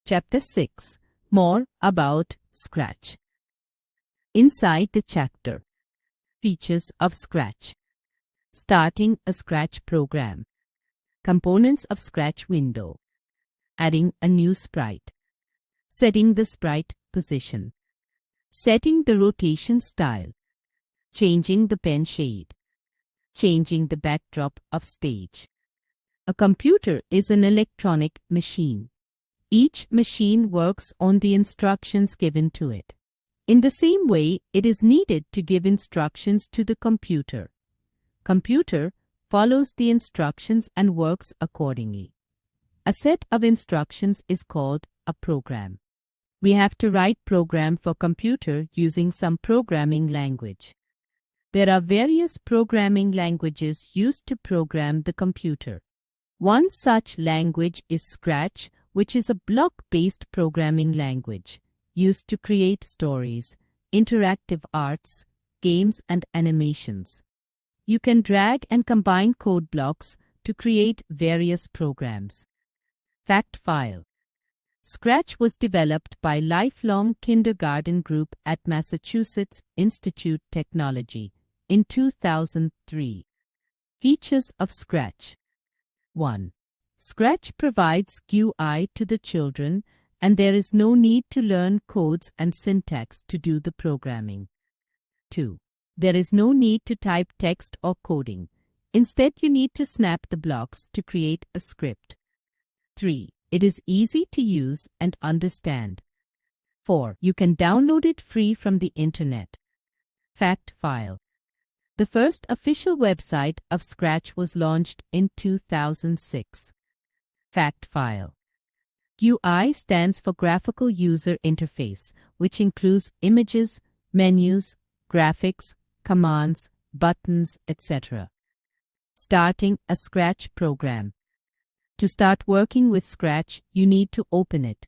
Chapter 6. More about Scratch. Inside the chapter. Features of Scratch. Starting a Scratch program. Components of Scratch window. Adding a new sprite. Setting the sprite position. Setting the rotation style. Changing the pen shade. Changing the backdrop of stage. A computer is an electronic machine. Each machine works on the instructions given to it. In the same way, it is needed to give instructions to the computer. Computer follows the instructions and works accordingly. A set of instructions is called a program. We have to write program for computer using some programming language. There are various programming languages used to program the computer. One such language is Scratch, which is a block-based programming language used to create stories, interactive arts, games and animations. You can drag and combine code blocks to create various programs. Fact file. Scratch was developed by Lifelong Kindergarten Group at Massachusetts Institute Technology in 2003. Features of Scratch. 1. Scratch provides GUI to the children, and there is no need to learn codes and syntax to do the programming. 2. There is no need to type text or coding. Instead, you need to snap the blocks to create a script. 3. It is easy to use and understand. 4. You can download it free from the internet. Fact file. The first official website of Scratch was launched in 2006. Fact file. GUI stands for Graphical User Interface, which includes images, menus, graphics, commands, buttons, etc. Starting a Scratch program. To start working with Scratch, you need to open it.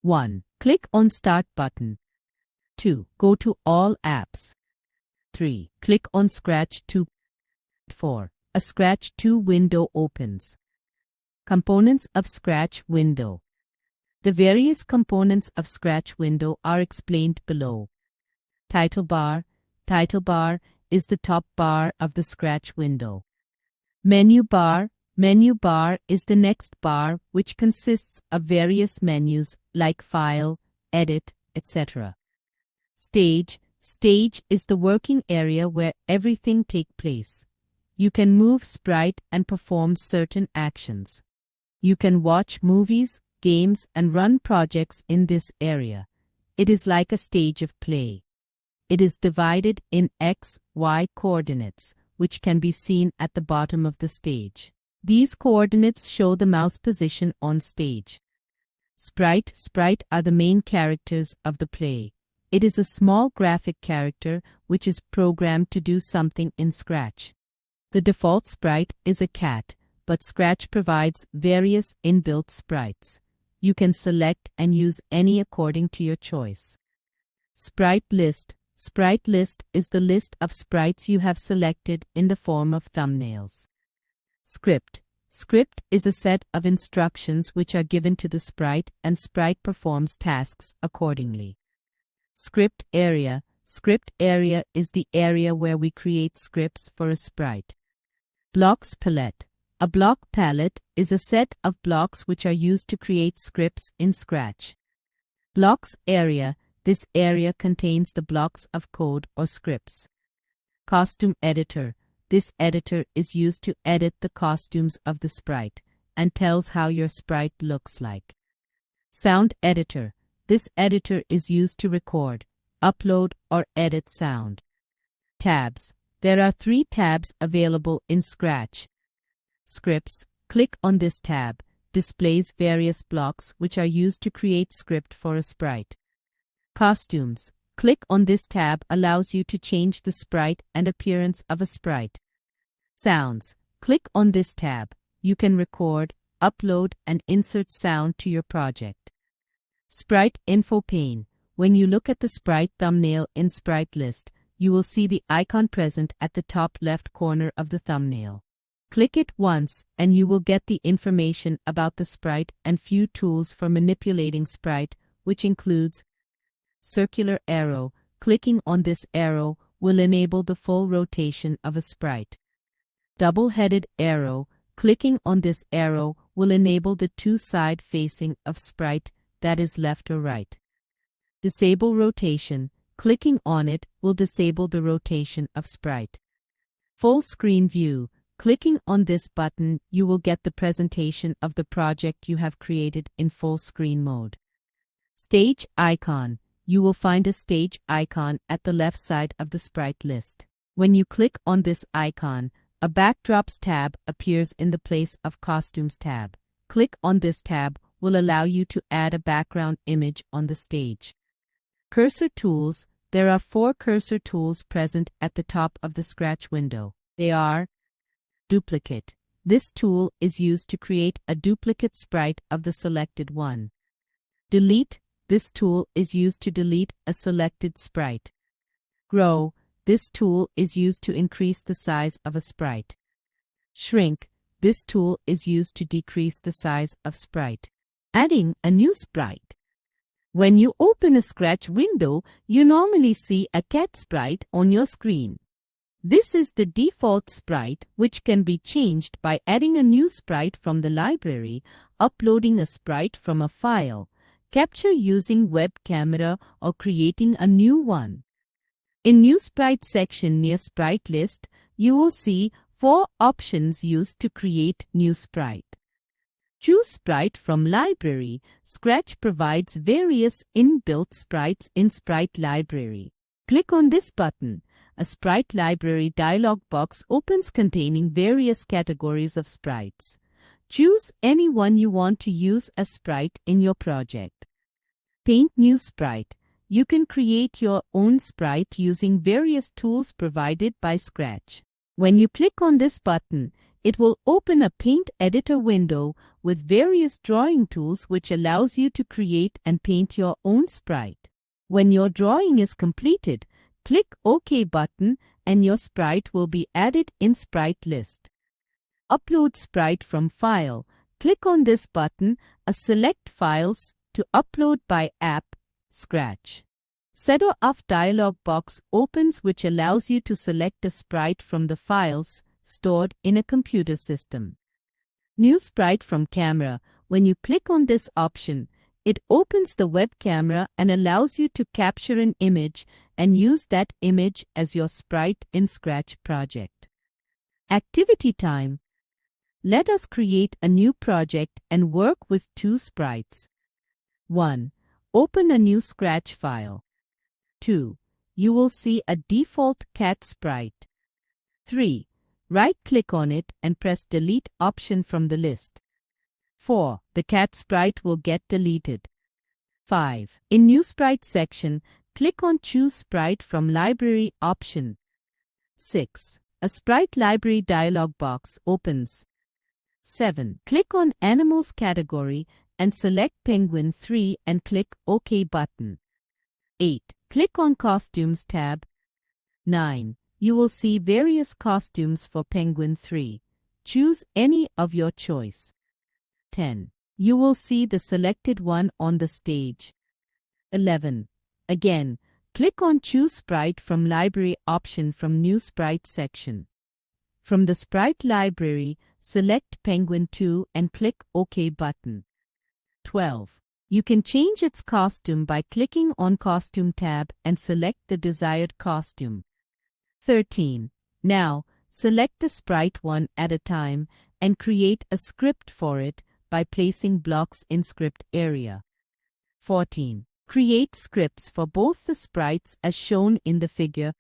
1. Click on Start button. 2. Go to All Apps. 3. Click on Scratch 2. 4. A Scratch 2 window opens. Components of Scratch window. The various components of Scratch window are explained below. Title bar. Title bar is the top bar of the Scratch window. Menu bar. Menu bar is the next bar, which consists of various menus like File, Edit, etc. Stage. Stage is the working area where everything takes place. You can move sprite and perform certain actions. You can watch movies, games, and run projects in this area. It is like a stage of play. It is divided in X, Y coordinates, which can be seen at the bottom of the stage. These coordinates show the mouse position on stage. Sprite. Sprite are the main characters of the play. It is a small graphic character which is programmed to do something in Scratch. The default sprite is a cat, but Scratch provides various inbuilt sprites. You can select and use any according to your choice. Sprite list. Sprite list is the list of sprites you have selected in the form of thumbnails. Script. Script is a set of instructions which are given to the sprite, and sprite performs tasks accordingly. Script area. Script area is the area where we create scripts for a sprite. Blocks palette. A block palette is a set of blocks which are used to create scripts in Scratch. Blocks area. This area contains the blocks of code or scripts. Costume editor. This editor is used to edit the costumes of the sprite and tells how your sprite looks like. Sound editor. This editor is used to record, upload, or edit sound. Tabs. There are 3 tabs available in Scratch. Scripts. Click on this tab. Displays various blocks which are used to create script for a sprite. Costumes. Click on this tab allows you to change the sprite and appearance of a sprite. Sounds. Click on this tab. You can record, upload, and insert sound to your project. Sprite info pane. When you look at the sprite thumbnail in Sprite List, you will see the icon present at the top left corner of the thumbnail. Click it once and you will get the information about the sprite and few tools for manipulating sprite, which includes circular arrow. Clicking on this arrow will enable the full rotation of a sprite. Double-headed arrow. Clicking on this arrow will enable the two-side facing of sprite, that is left or right. Disable rotation. Clicking on it will disable the rotation of sprite. Full screen view. Clicking on this button, you will get the presentation of the project you have created in full screen mode. Stage icon. You will find a stage icon at the left side of the sprite list. When you click on this icon, a Backdrops tab appears in the place of Costumes tab. Click on this tab will allow you to add a background image on the stage. Cursor tools. There are 4 cursor tools present at the top of the Scratch window. They are Duplicate. This tool is used to create a duplicate sprite of the selected one. Delete. This tool is used to delete a selected sprite. Grow. This tool is used to increase the size of a sprite. Shrink. This tool is used to decrease the size of sprite. Adding a new sprite. When you open a Scratch window, you normally see a cat sprite on your screen. This is the default sprite, which can be changed by adding a new sprite from the library, uploading a sprite from a file, capture using web camera, or creating a new one. In New Sprite section near Sprite List, you will see 4 options used to create new sprite. Choose Sprite from Library. Scratch provides various inbuilt sprites in Sprite Library. Click on this button. A Sprite Library dialog box opens containing various categories of sprites. Choose any one you want to use as sprite in your project. Paint new sprite. You can create your own sprite using various tools provided by Scratch. When you click on this button, it will open a Paint Editor window with various drawing tools which allows you to create and paint your own sprite. When your drawing is completed, click OK button and your sprite will be added in Sprite List. Upload sprite from file. Click on this button, select files to upload by app, Scratch. Set of dialog box opens which allows you to select a sprite from the files stored in a computer system. New sprite from camera. When you click on this option, it opens the web camera and allows you to capture an image and use that image as your sprite in Scratch project. Activity time. Let us create a new project and work with 2 sprites. 1. Open a new Scratch file. 2. You will see a default cat sprite. 3. Right-click on it and press Delete option from the list. 4. The cat sprite will get deleted. 5. In New Sprite section, click on Choose Sprite from Library option. 6. A Sprite Library dialog box opens. 7. Click on Animals category and select Penguin 3 and click OK button. 8. Click on Costumes tab. 9. You will see various costumes for Penguin 3. Choose any of your choice. 10. You will see the selected one on the stage. 11. Again, click on Choose Sprite from Library option from New Sprite section. From the Sprite Library, select Penguin 2 and click OK button. 12. You can change its costume by clicking on Costume tab and select the desired costume. 13. Now, select the sprite one at a time and create a script for it by placing blocks in script area. 14. Create scripts for both the sprites as shown in the figure.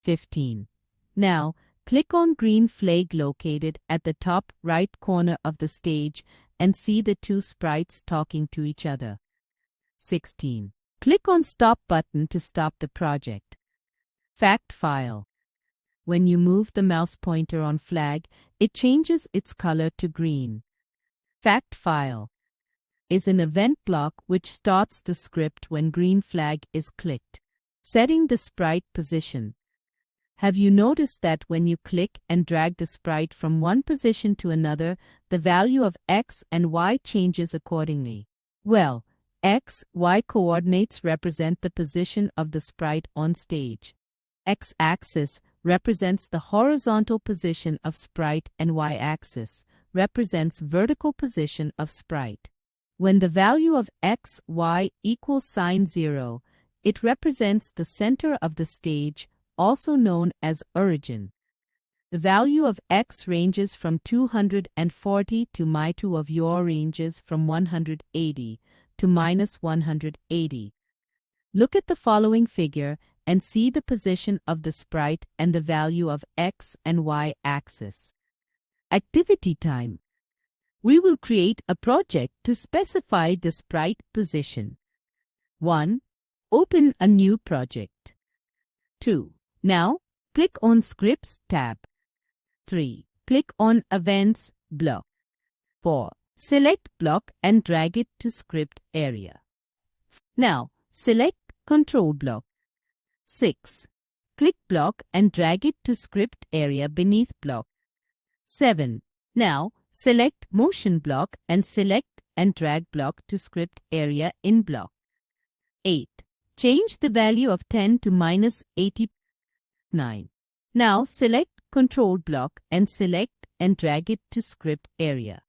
15. Now, click on green flag located at the top right corner of the stage and see the 2 sprites talking to each other. 16. Click on Stop button to stop the project. Fact file. When you move the mouse pointer on flag, it changes its color to green. Fact file is an event block which starts the script when green flag is clicked. Setting the sprite position. Have you noticed that when you click and drag the sprite from one position to another, the value of X and Y changes accordingly? Well, X, Y coordinates represent the position of the sprite on stage. X-axis represents the horizontal position of sprite and Y-axis represents vertical position of sprite. When the value of X, Y equals sign 0, it represents the center of the stage, also known as origin. The value of X ranges from 240 to -2 of your ranges from 180 to -180. Look at the following figure and see the position of the sprite and the value of X and Y axis. Activity time. We will create a project to specify the sprite position. 1. Open a new project. 2. Now, click on Scripts tab. 3. Click on Events block. 4. Select block and drag it to script area. Now, select Control block. 6. Click block and drag it to script area beneath block. 7. Now, select Motion block and select and drag block to script area in block. 8. Change the value of 10 to -80. 9. Now, select Control block and select and drag it to script area.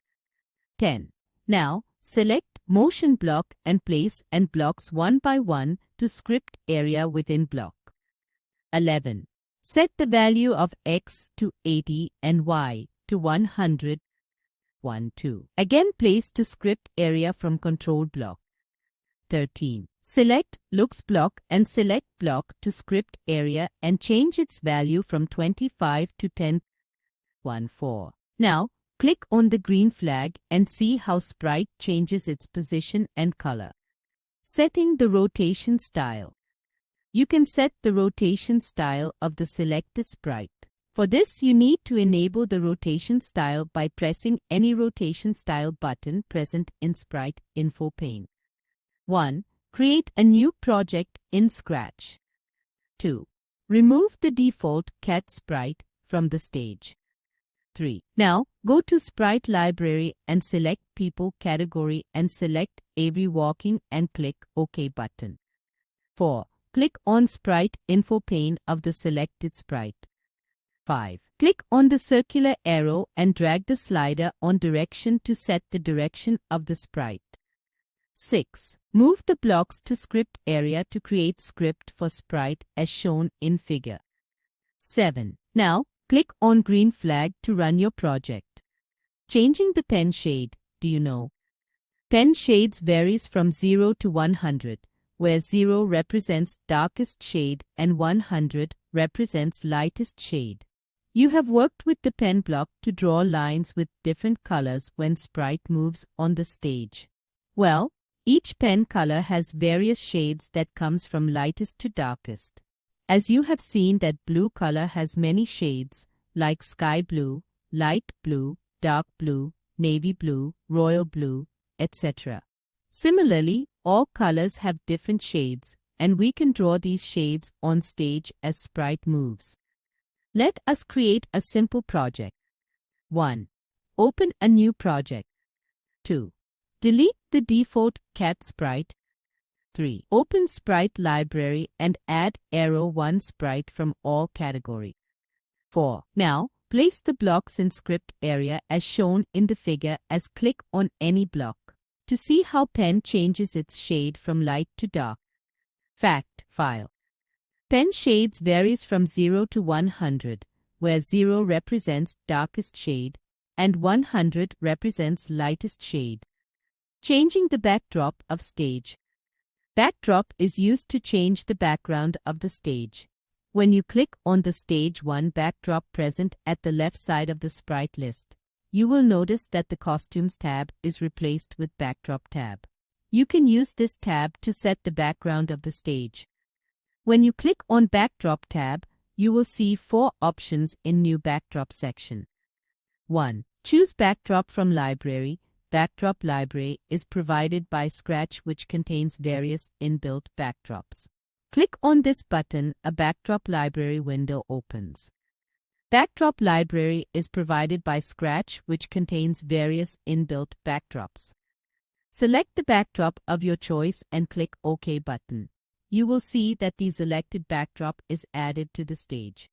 10. Now, select Motion block and place and blocks one by one to script area within block. 11. Set the value of X to 80 and Y to 100. 1, 2. Again place to script area from Control block. 13. Select Looks block and select block to script area and change its value from 25 to 10. 1, 4. Now, click on the green flag and see how sprite changes its position and color. Setting the rotation style. You can set the rotation style of the selected sprite. For this, you need to enable the rotation style by pressing any rotation style button present in Sprite Info pane. 1. Create a new project in Scratch. 2. Remove the default cat sprite from the stage. 3. Now, go to Sprite Library and select People category and select Avery Walking and click OK button. 4. Click on Sprite Info pane of the selected sprite. 5. Click on the circular arrow and drag the slider on direction to set the direction of the sprite. 6. Move the blocks to script area to create script for sprite as shown in figure. 7. Now, click on green flag to run your project. Changing the pen shade, do you know? Pen shades varies from 0 to 100, where 0 represents darkest shade and 100 represents lightest shade. You have worked with the pen block to draw lines with different colors when sprite moves on the stage. Well, each pen color has various shades that comes from lightest to darkest. As you have seen that blue color has many shades like sky blue, light blue, dark blue, navy blue, royal blue, etc. Similarly, all colors have different shades, and we can draw these shades on stage as sprite moves. Let us create a simple project. 1. Open a new project. 2. Delete the default cat sprite. 3. Open Sprite Library and add arrow 1 sprite from all category. 4. Now, place the blocks in script area as shown in the figure as click on any block to see how pen changes its shade from light to dark. Fact file. Pen shades varies from 0 to 100, where 0 represents darkest shade and 100 represents lightest shade. Changing the backdrop of stage. Backdrop is used to change the background of the stage. When you click on the Stage 1 backdrop present at the left side of the sprite list, you will notice that the Costumes tab is replaced with Backdrop tab. You can use this tab to set the background of the stage. When you click on Backdrop tab, you will see 4 options in New Backdrop section. 1. Choose Backdrop from Library. Backdrop Library is provided by Scratch, which contains various inbuilt backdrops. Click on this button, a Backdrop Library window opens. Backdrop Library is provided by Scratch, which contains various inbuilt backdrops. Select the backdrop of your choice and click OK button. You will see that the selected backdrop is added to the stage.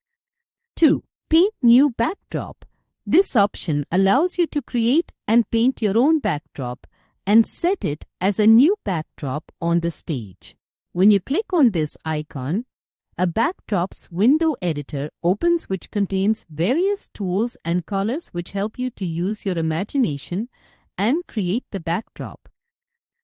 2. Paint new backdrop. This option allows you to create and paint your own backdrop and set it as a new backdrop on the stage. When you click on this icon, a backdrops window editor opens which contains various tools and colors which help you to use your imagination and create the backdrop.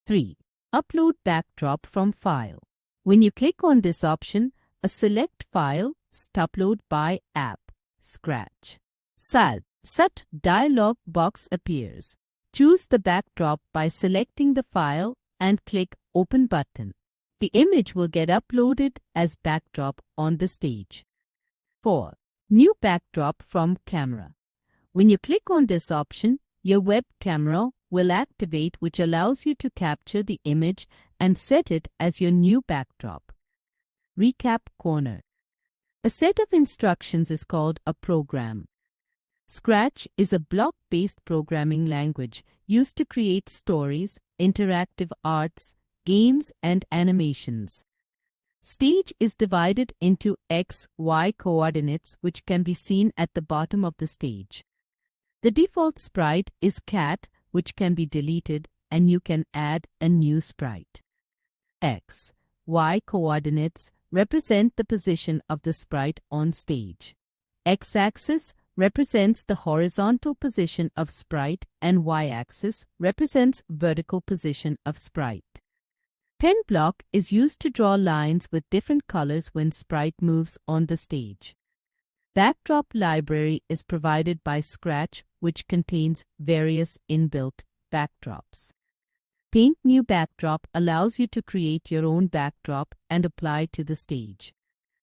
3. Upload backdrop from file. When you click on this option, a select file, upload by app, Scratch. Set dialog box appears. Choose the backdrop by selecting the file and click Open button. The image will get uploaded as backdrop on the stage. 4. New backdrop from camera. When you click on this option, your web camera will activate, which allows you to capture the image and set it as your new backdrop. Recap corner. A set of instructions is called a program. Scratch is a block-based programming language used to create stories, interactive arts, games, and animations. Stage is divided into X, Y coordinates, which can be seen at the bottom of the stage. The default sprite is cat, which can be deleted, and you can add a new sprite. X, Y coordinates represent the position of the sprite on stage. X-axis represents the horizontal position of sprite and Y-axis represents vertical position of sprite. Pen block is used to draw lines with different colors when sprite moves on the stage. Backdrop library is provided by Scratch, which contains various inbuilt backdrops. Paint new backdrop allows you to create your own backdrop and apply to the stage.